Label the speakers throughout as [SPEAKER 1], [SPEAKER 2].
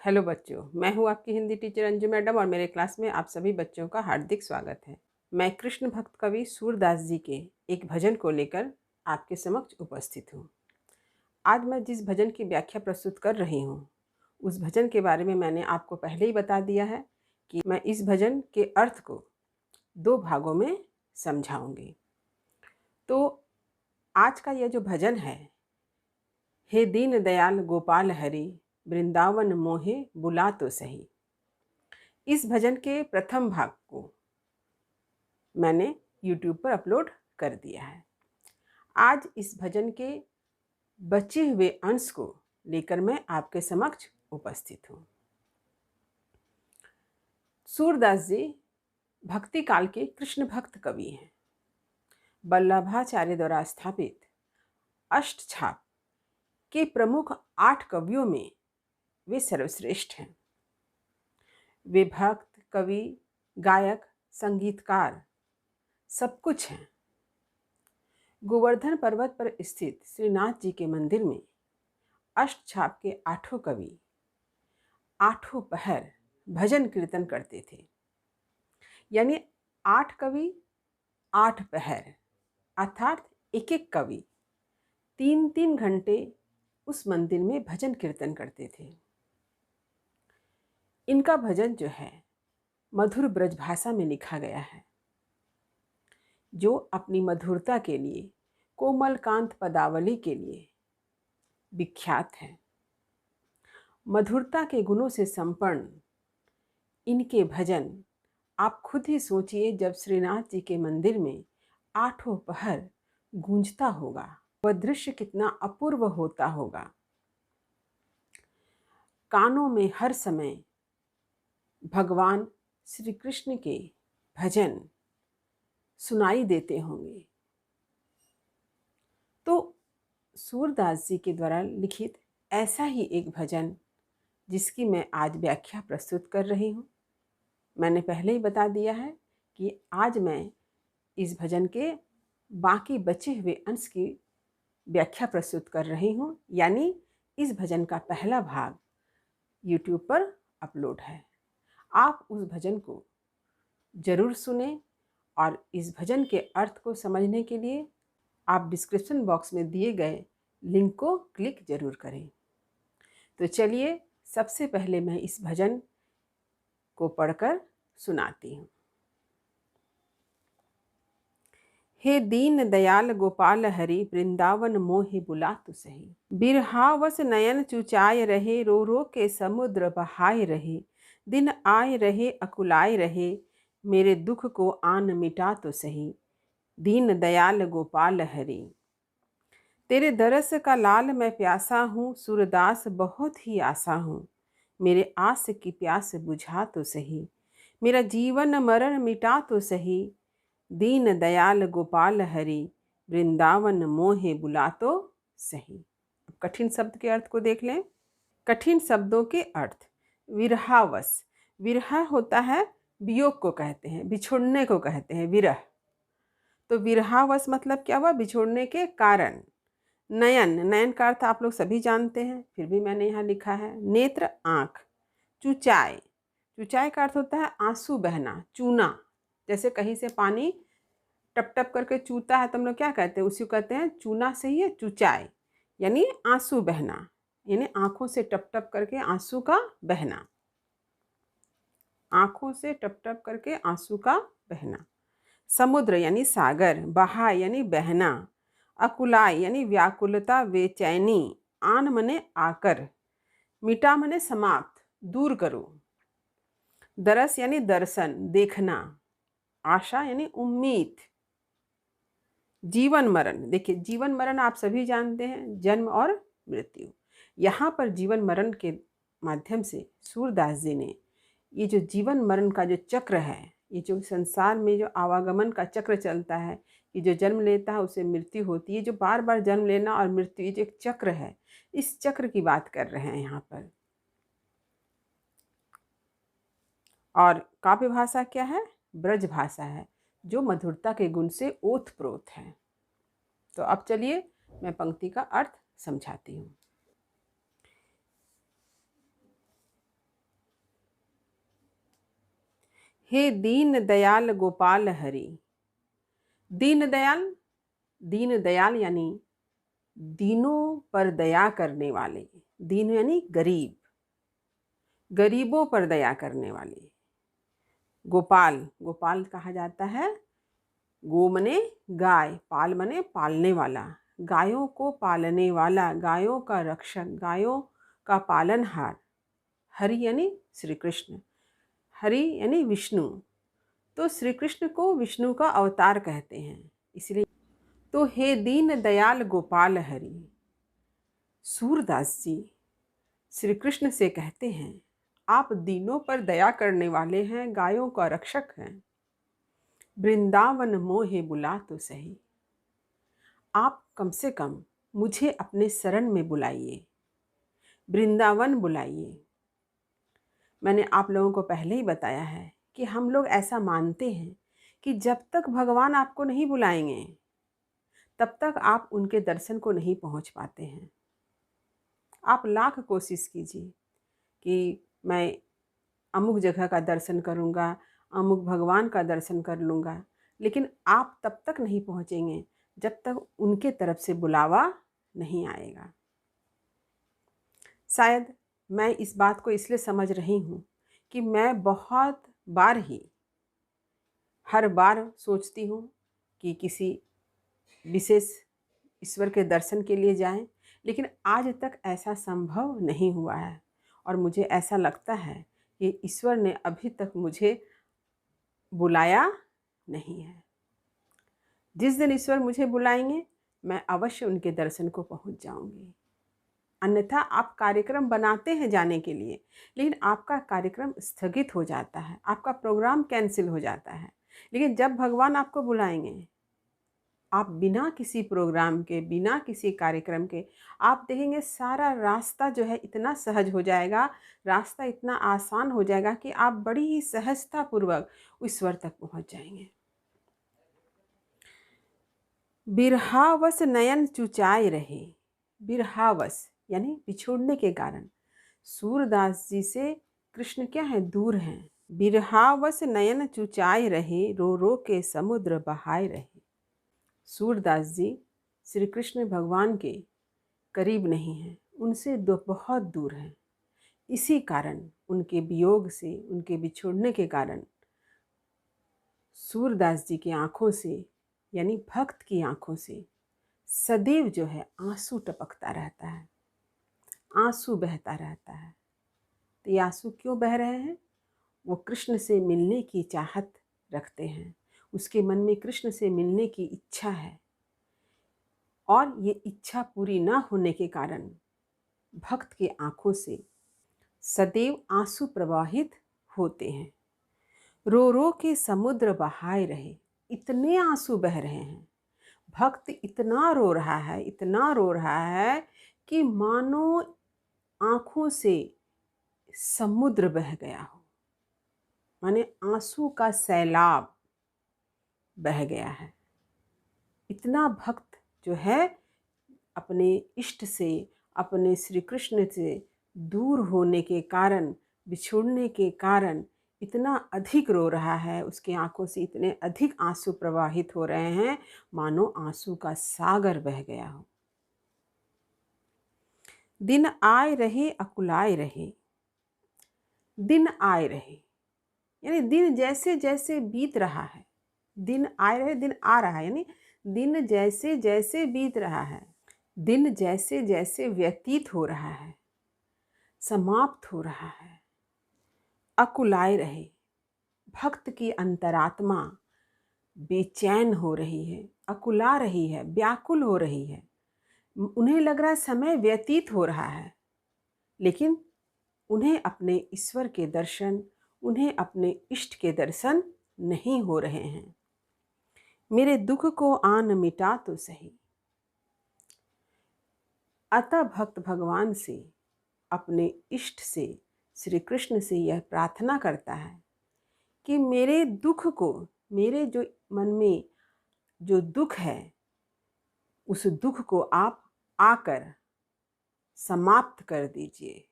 [SPEAKER 1] Hello बच्चों, मैं हूँ आपकी हिंदी टीचर अंजू मैडम और मेरे क्लास में आप सभी बच्चों का हार्दिक स्वागत है। मैं कृष्ण भक्त कवि सूरदास जी के एक भजन को लेकर आपके समक्ष उपस्थित हूँ। आज मैं जिस भजन की व्याख्या प्रस्तुत कर रही हूँ उस भजन के बारे में मैंने आपको पहले ही बता दिया है कि मैं इस भजन के अर्थ को 2 भागों में समझाऊंगी। तो आज का यह जो भजन है, हे दीन दयाल गोपाल हरि वृंदावन मोहे बुला तो सही, इस भजन के प्रथम भाग को मैंने YouTube पर अपलोड कर दिया है। आज इस भजन के बचे हुए अंश को लेकर मैं आपके समक्ष उपस्थित हूँ। सूरदास जी भक्ति काल के कृष्ण भक्त कवि हैं। वल्लभाचार्य द्वारा स्थापित अष्टछाप के प्रमुख 8 कवियों में वे सर्वश्रेष्ठ हैं। वे भक्त, कवि, गायक, संगीतकार सब कुछ हैं। गोवर्धन पर्वत पर स्थित श्रीनाथ जी के मंदिर में अष्टछाप के 8 कवि 8 पहर भजन कीर्तन करते थे। यानी 8 कवि 8 पहर अर्थात एक एक कवि 3-3 घंटे उस मंदिर में भजन कीर्तन करते थे। इनका भजन जो है मधुर ब्रज भाषा में लिखा गया है, जो अपनी मधुरता के लिए, कोमल कांत पदावली के लिए विख्यात है। मधुरता के गुणों से संपन्न इनके भजन आप खुद ही सोचिए, जब श्रीनाथ जी के मंदिर में 8 पहर गूंजता होगा वह दृश्य कितना अपूर्व होता होगा। कानों में हर समय भगवान श्री कृष्ण के भजन सुनाई देते होंगे। तो सूरदास जी के द्वारा लिखित ऐसा ही एक भजन जिसकी मैं आज व्याख्या प्रस्तुत कर रही हूँ। मैंने पहले ही बता दिया है कि आज मैं इस भजन के बाकी बचे हुए अंश की व्याख्या प्रस्तुत कर रही हूँ। यानी इस भजन का पहला भाग YouTube पर अपलोड है। आप उस भजन को जरूर सुने और इस भजन के अर्थ को समझने के लिए आप डिस्क्रिप्शन बॉक्स में दिए गए लिंक को क्लिक जरूर करें। तो चलिए सबसे पहले मैं इस भजन को पढ़कर सुनाती हूँ। हे दीन दयाल गोपाल हरि वृंदावन मोहि बुला तु सही, बिरहावस नयन चुचाय रहे रो रो के समुद्र बहाय रहे, दिन आए रहे अकुलाय रहे मेरे दुख को आन मिटा तो सही, दीन दयाल गोपाल हरि। तेरे दरस का लाल मैं प्यासा हूँ, सूरदास बहुत ही आसा हूँ, मेरे आस की प्यास बुझा तो सही, मेरा जीवन मरण मिटा तो सही, दीन दयाल गोपाल हरि वृंदावन मोहे बुला तो सही। अब कठिन शब्द के अर्थ को देख लें। कठिन शब्दों के अर्थ। विरहावश, विरह होता है वियोग को कहते हैं, बिछोड़ने को कहते हैं विरह। तो विरहावश मतलब क्या हुआ? बिछोड़ने के कारण। नयन, नयन का अर्थ आप लोग सभी जानते हैं, फिर भी मैंने यहाँ लिखा है। नेत्र, आँख। चुचाई, चुचाई का अर्थ होता है आंसू बहना, चूना। जैसे कहीं से पानी टप टप करके चूता है तो हम लोग क्या कहते हैं? उसी को कहते हैं चूना से ही है चुचाई, यानी आंसू बहना, यानी आंखों से टप टप करके आंसू का बहना, आंखों से टप टप करके आंसू का बहना। समुद्र यानी सागर, बहा यानी बहना, अकुलाय यानी व्याकुलता, बेचैनी, आन मने आकर, मिटा मने समाप्त, दूर करो, दरस यानी दर्शन, देखना, आशा यानी उम्मीद, जीवन मरण। देखिए जीवन मरण आप सभी जानते हैं, जन्म और मृत्यु। यहाँ पर जीवन मरण के माध्यम से सूरदास जी ने ये जो जीवन मरण का जो चक्र है, ये जो संसार में जो आवागमन का चक्र चलता है, ये जो जन्म लेता है उसे मृत्यु होती है, जो बार बार जन्म लेना और मृत्यु, ये जो एक चक्र है, इस चक्र की बात कर रहे हैं यहाँ पर। और काव्य भाषा क्या है? ब्रज भाषा है, जो मधुरता के गुण से ओतप्रोत है। तो अब चलिए मैं पंक्ति का अर्थ समझाती हूँ। हे दीन दयाल गोपाल हरि। दीन दयाल, दीन दयाल यानी दीनों पर दया करने वाले। दीन यानी गरीब, गरीबों पर दया करने वाले। गोपाल, गोपाल कहा जाता है, गो मने गाय, पाल मने पालने वाला, गायों को पालने वाला, गायों का रक्षक, गायों का पालनहार। हरि यानी श्री कृष्ण, हरि यानी विष्णु। तो श्री कृष्ण को विष्णु का अवतार कहते हैं, इसलिए। तो हे दीन दयाल गोपाल हरि। सूरदास जी श्री कृष्ण से कहते हैं, आप दीनों पर दया करने वाले हैं, गायों का रक्षक हैं। वृंदावन मोहे बुला तो सही। आप कम से कम मुझे अपने शरण में बुलाइए, वृंदावन बुलाइए। मैंने आप लोगों को पहले ही बताया है कि हम लोग ऐसा मानते हैं कि जब तक भगवान आपको नहीं बुलाएंगे तब तक आप उनके दर्शन को नहीं पहुंच पाते हैं। आप लाख कोशिश कीजिए कि मैं अमुक जगह का दर्शन करूंगा, अमुक भगवान का दर्शन कर लूँगा, लेकिन आप तब तक नहीं पहुंचेंगे जब तक उनके तरफ से बुलावा नहीं आएगा। शायद मैं इस बात को इसलिए समझ रही हूँ कि मैं बहुत बार ही हर बार सोचती हूँ कि किसी विशेष ईश्वर के दर्शन के लिए जाएं, लेकिन आज तक ऐसा संभव नहीं हुआ है। और मुझे ऐसा लगता है कि ईश्वर ने अभी तक मुझे बुलाया नहीं है। जिस दिन ईश्वर मुझे बुलाएंगे मैं अवश्य उनके दर्शन को पहुंच जाऊंगी। अन्यथा आप कार्यक्रम बनाते हैं जाने के लिए, लेकिन आपका कार्यक्रम स्थगित हो जाता है, आपका प्रोग्राम कैंसिल हो जाता है। लेकिन जब भगवान आपको बुलाएंगे, आप बिना किसी प्रोग्राम के, बिना किसी कार्यक्रम के, आप देखेंगे सारा रास्ता जो है इतना सहज हो जाएगा, रास्ता इतना आसान हो जाएगा कि आप बड़ी ही सहजता पूर्वक ईश्वर तक पहुंच जाएंगे। बिरहावस नयन चुचाए रहे। बिरहावस यानी बिछोड़ने के कारण सूरदास जी से कृष्ण क्या है, दूर हैं। बिरहावस नयन चुचाए रहे, रो रो के समुद्र बहाए रहे। सूरदास जी श्री कृष्ण भगवान के करीब नहीं हैं, उनसे बहुत दूर हैं। इसी कारण उनके वियोग से, उनके बिछोड़ने के कारण सूरदास जी की आंखों से यानी भक्त की आंखों से सदैव जो है आंसू टपकता रहता है, आंसू बहता रहता है। तो ये आंसू क्यों बह रहे हैं? वो कृष्ण से मिलने की चाहत रखते हैं, उसके मन में कृष्ण से मिलने की इच्छा है, और ये इच्छा पूरी ना होने के कारण भक्त की आंखों से सदैव आंसू प्रवाहित होते हैं। रो रो के समुद्र बहाए रहे, इतने आंसू बह रहे हैं, भक्त इतना रो रहा है, इतना रो रहा है कि मानो आंखों से समुद्र बह गया हो, माने आंसू का सैलाब बह गया है। इतना भक्त जो है अपने इष्ट से, अपने श्री कृष्ण से दूर होने के कारण, बिछुड़ने के कारण इतना अधिक रो रहा है, उसकी आंखों से इतने अधिक आंसू प्रवाहित हो रहे हैं मानो आंसू का सागर बह गया हो। दिन आए रहे अकुलाए रहे। दिन आए रहे यानी दिन जैसे जैसे बीत रहा है, दिन आए रहे, दिन आ रहा है, यानी दिन जैसे जैसे बीत रहा है, दिन जैसे जैसे व्यतीत हो रहा है, समाप्त हो रहा है। अकुलाए रहे, भक्त की अंतरात्मा बेचैन हो रही है, अकुला रही है, व्याकुल हो रही है। उन्हें लग रहा है समय व्यतीत हो रहा है, लेकिन उन्हें अपने ईश्वर के दर्शन, उन्हें अपने इष्ट के दर्शन नहीं हो रहे हैं। मेरे दुख को आन मिटा तो सही। अतः भक्त भगवान से, अपने इष्ट से, श्री कृष्ण से यह प्रार्थना करता है कि मेरे दुख को, मेरे जो मन में जो दुख है, उस दुख को आप आकर समाप्त कर दीजिए,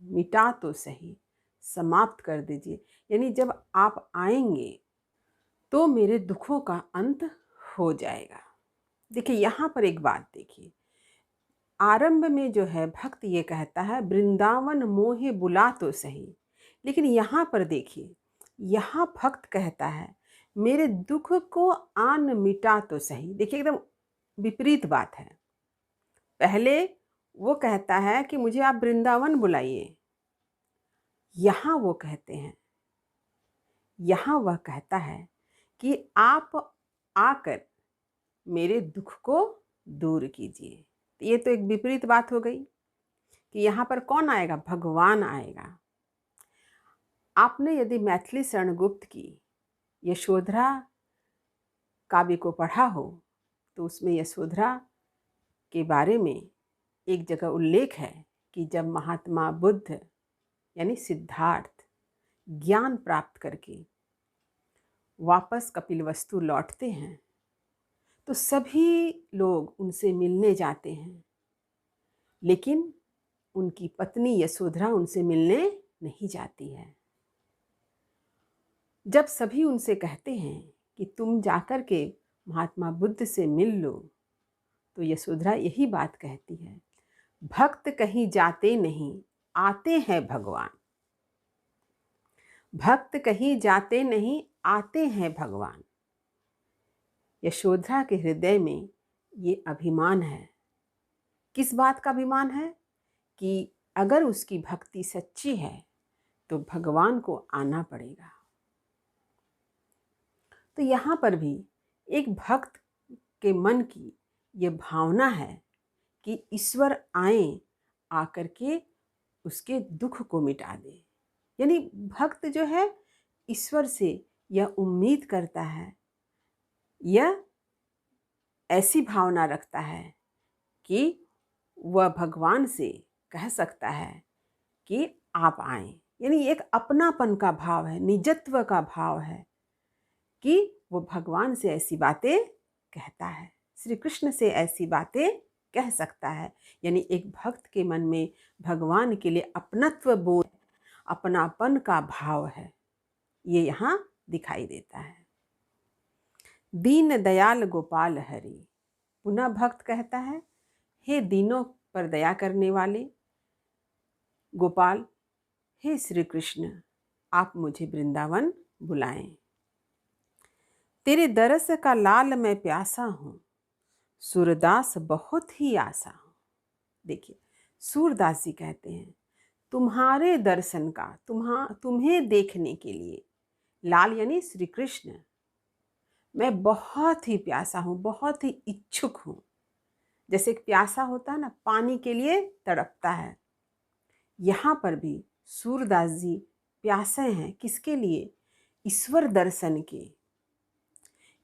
[SPEAKER 1] मिटा तो सही, समाप्त कर दीजिए। यानी जब आप आएंगे तो मेरे दुखों का अंत हो जाएगा। देखिए यहाँ पर एक बात देखिए, आरंभ में जो है भक्त ये कहता है वृंदावन मोहे बुला तो सही, लेकिन यहाँ पर देखिए, यहाँ भक्त कहता है मेरे दुख को आन मिटा तो सही। देखिए एकदम विपरीत बात है। पहले वो कहता है कि मुझे आप वृंदावन बुलाइए, यहाँ वो कहते हैं, यहाँ वह कहता है कि आप आकर मेरे दुख को दूर कीजिए। ये तो एक विपरीत बात हो गई कि यहाँ पर कौन आएगा? भगवान आएगा। आपने यदि मैथिली शरण गुप्त की यशोधरा काव्य को पढ़ा हो तो उसमें यशोधरा के बारे में एक जगह उल्लेख है कि जब महात्मा बुद्ध यानी सिद्धार्थ ज्ञान प्राप्त करके वापस कपिलवस्तु लौटते हैं तो सभी लोग उनसे मिलने जाते हैं, लेकिन उनकी पत्नी यशोधरा उनसे मिलने नहीं जाती है। जब सभी उनसे कहते हैं कि तुम जाकर के महात्मा बुद्ध से मिल लो, तो यशोधरा यही बात कहती है, भक्त कहीं जाते नहीं, आते हैं भगवान। भक्त कहीं जाते नहीं, आते हैं भगवान। यशोधरा के हृदय में ये अभिमान है। किस बात का अभिमान है? कि अगर उसकी भक्ति सच्ची है तो भगवान को आना पड़ेगा। तो यहाँ पर भी एक भक्त के मन की ये भावना है कि ईश्वर आए, आकर के उसके दुख को मिटा दे। यानी भक्त जो है ईश्वर से यह उम्मीद करता है, यह ऐसी भावना रखता है कि वह भगवान से कह सकता है कि आप आएं। यानी एक अपनापन का भाव है, निजत्व का भाव है कि वो भगवान से ऐसी बातें कहता है, श्री कृष्ण से ऐसी बातें कह सकता है। यानी एक भक्त के मन में भगवान के लिए अपनत्व बोध, अपनापन का भाव है, ये यहाँ दिखाई देता है। दीन दयाल गोपाल हरि, पुनः भक्त कहता है हे दीनों पर दया करने वाले गोपाल, हे श्री कृष्ण, आप मुझे वृंदावन बुलाएं। तेरे दरस का लाल मैं प्यासा हूँ, सूरदास बहुत ही आसा हूँ। देखिए सूरदास जी कहते हैं तुम्हारे दर्शन का, तुम्हें देखने के लिए, लाल यानी श्री कृष्ण, मैं बहुत ही प्यासा हूँ, बहुत ही इच्छुक हूँ। जैसे एक प्यासा होता है ना, पानी के लिए तड़पता है, यहाँ पर भी सूरदास जी प्यासे हैं। किसके लिए? ईश्वर दर्शन के,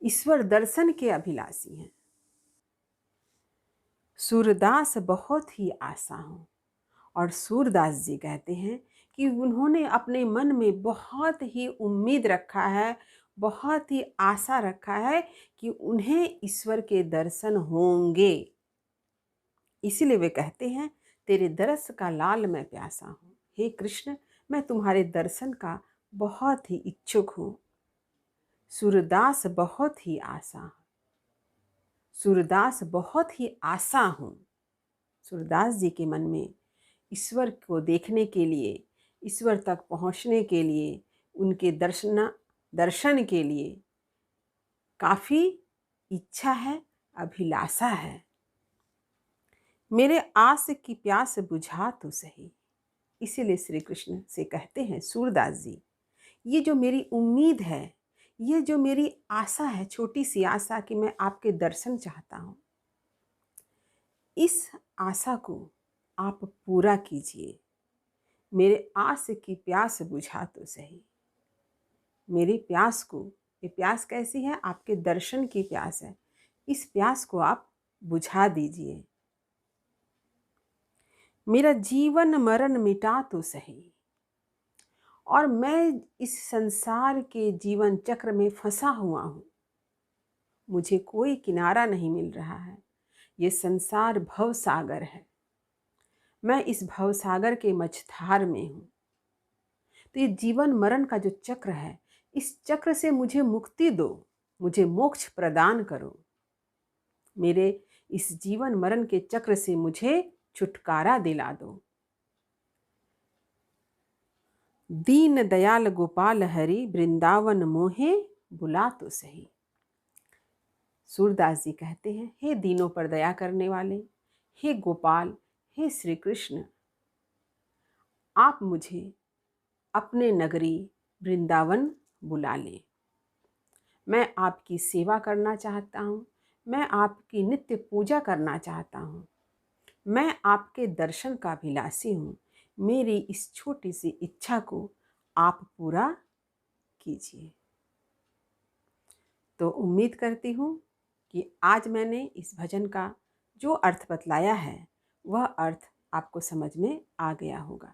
[SPEAKER 1] ईश्वर दर्शन के अभिलाषी हैं। सूरदास बहुत ही आसा हूँ। और सूरदास जी कहते हैं कि उन्होंने अपने मन में बहुत ही उम्मीद रखा है, बहुत ही आशा रखा है कि उन्हें ईश्वर के दर्शन होंगे। इसीलिए वे कहते हैं तेरे दरस का लाल मैं प्यासा हूँ। हे कृष्ण, मैं तुम्हारे दर्शन का बहुत ही इच्छुक हूँ। सूरदास बहुत ही आशा, सूरदास बहुत ही आशा हूँ। सूरदास जी के मन में ईश्वर को देखने के लिए, ईश्वर तक पहुँचने के लिए, उनके दर्शन के लिए काफ़ी इच्छा है, अभिलाषा है। मेरे आस की प्यास बुझा तो सही। इसीलिए श्री कृष्ण से कहते हैं सूरदास जी, ये जो मेरी उम्मीद है, ये जो मेरी आशा है, छोटी सी आशा कि मैं आपके दर्शन चाहता हूँ, इस आशा को आप पूरा कीजिए। मेरे आस की प्यास बुझा तो सही। मेरी प्यास को, ये प्यास कैसी है? आपके दर्शन की प्यास है। इस प्यास को आप बुझा दीजिए। मेरा जीवन मरण मिटा तो सही। और मैं इस संसार के जीवन चक्र में फंसा हुआ हूँ, मुझे कोई किनारा नहीं मिल रहा है। ये संसार भव सागर है, मैं इस भव सागर के मझधार में हूँ। तो ये जीवन मरण का जो चक्र है, इस चक्र से मुझे मुक्ति दो, मुझे मोक्ष प्रदान करो। मेरे इस जीवन मरण के चक्र से मुझे छुटकारा दिला दो। दीन दयाल गोपाल हरि वृंदावन मोहे बुला तो सही। सूरदास जी कहते हैं, हे दीनों पर दया करने वाले, हे गोपाल, हे श्री कृष्ण, आप मुझे अपने नगरी वृंदावन बुला लें। मैं आपकी सेवा करना चाहता हूँ, मैं आपकी नित्य पूजा करना चाहता हूँ, मैं आपके दर्शन का अभिलाषी हूँ। मेरी इस छोटी सी इच्छा को आप पूरा कीजिए। तो उम्मीद करती हूँ कि आज मैंने इस भजन का जो अर्थ बतलाया है वह अर्थ आपको समझ में आ गया होगा।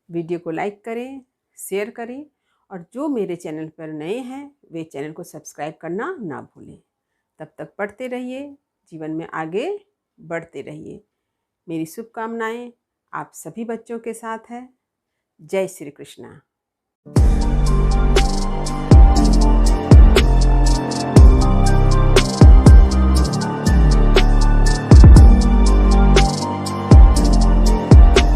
[SPEAKER 1] वीडियो को लाइक करें, शेयर करें और जो मेरे चैनल पर नए हैं वे चैनल को सब्सक्राइब करना ना भूलें। तब तक पढ़ते रहिए, जीवन में आगे बढ़ते रहिए। मेरी शुभकामनाएं आप सभी बच्चों के साथ है। जय श्री कृष्णा।